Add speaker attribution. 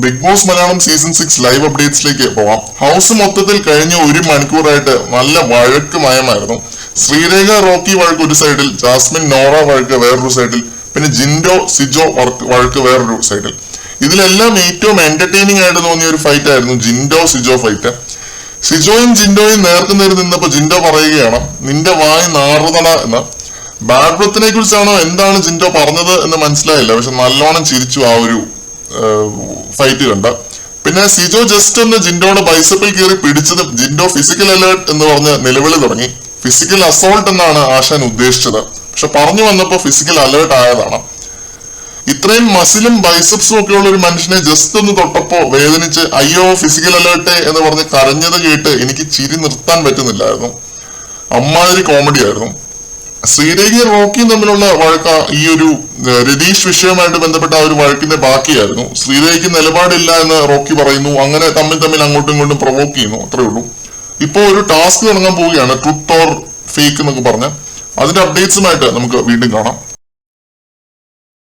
Speaker 1: Big Boss Malayalam season 6 live അപ്ഡേറ്റ്സിലേക്ക് പോവാം. House മൊത്തത്തിൽ കഴിഞ്ഞ 1 മണിക്കൂറായിട്ട് നല്ല വഴക്ക് മയമായിരുന്നു. ശ്രീരേഖ റോക്കി വഴക്ക് ഒരു സൈഡിൽ, ജാസ്മിൻ നോറ വഴക്ക് വേറൊരു സൈഡിൽ, പിന്നെ ജിൻഡോ സിജോ വഴക്ക് വേറൊരു സൈഡിൽ. ഇതിലെല്ലാം ഏറ്റവും എന്റർടൈനിങ് ആയിട്ട് തോന്നിയ ഒരു ഫൈറ്റ് ആയിരുന്നു ജിൻഡോ സിജോ ഫൈറ്റ്. സിജോയും ജിൻഡോയും നേർക്കുനേർ നിന്നപ്പോ ജിൻഡോ പറയുകയാണ്, നിന്റെ വായി നാറുതട എന്ന്. ബാഡ് ബ്രത്തിനെ കുറിച്ചാണോ എന്താണ് ജിൻഡോ പറഞ്ഞത് എന്ന് മനസ്സിലായില്ല, പക്ഷെ നല്ലോണം ചിരിച്ചു ആ ഒരു ഫൈറ്റ് കണ്ട. പിന്നെ സിജോ ജസ്റ്റ് ഒന്ന് ജിൻഡോയുടെ ബൈസപ്പിൽ കയറി പിടിച്ചതും ജിൻഡോ ഫിസിക്കൽ അലേർട്ട് എന്ന് പറഞ്ഞ് നിലവിളി തുടങ്ങി. ഫിസിക്കൽ അസോൾട്ട് എന്നാണ് ആശാൻ ഉദ്ദേശിച്ചത്, പക്ഷെ പറഞ്ഞു വന്നപ്പോ ഫിസിക്കൽ അലേർട്ട് ആയതാണ്. ഇത്രയും മസിലും ബൈസപ്സും ഒക്കെ ഉള്ള ഒരു മനുഷ്യനെ ജസ്റ്റ് ഒന്ന് തൊട്ടപ്പോ വേദനിച്ച് അയ്യോ ഫിസിക്കൽ അലേർട്ട് എന്ന് പറഞ്ഞ് കരഞ്ഞത് കേട്ട് എനിക്ക് ചിരി നിർത്താൻ പറ്റുന്നില്ലായിരുന്നു. അമ്മാതിരി കോമഡി ആയിരുന്നു. ശ്രീരേഖയും റോക്കിയും തമ്മിലുള്ള വഴക്ക ഈ ഒരു രതീഷ് വിഷയവുമായിട്ട് ബന്ധപ്പെട്ട ആ ഒരു വഴക്കിന്റെ ബാക്കിയായിരുന്നു. ശ്രീരേഖയ്ക്ക് നിലപാടില്ല എന്ന് റോക്കി പറയുന്നു, അങ്ങനെ തമ്മിൽ അങ്ങോട്ടും ഇങ്ങോട്ടും പ്രൊവോക്ക് ചെയ്യുന്നു, അത്രേ ഉള്ളൂ. ഇപ്പോ ഒരു ടാസ്ക് തുടങ്ങാൻ പോവുകയാണ്, ട്രൂത്ത് ഓർ ഫേക്ക് എന്നൊക്കെ പറഞ്ഞ്. അതിന്റെ അപ്ഡേറ്റ്സുമായിട്ട് നമുക്ക് വീണ്ടും കാണാം.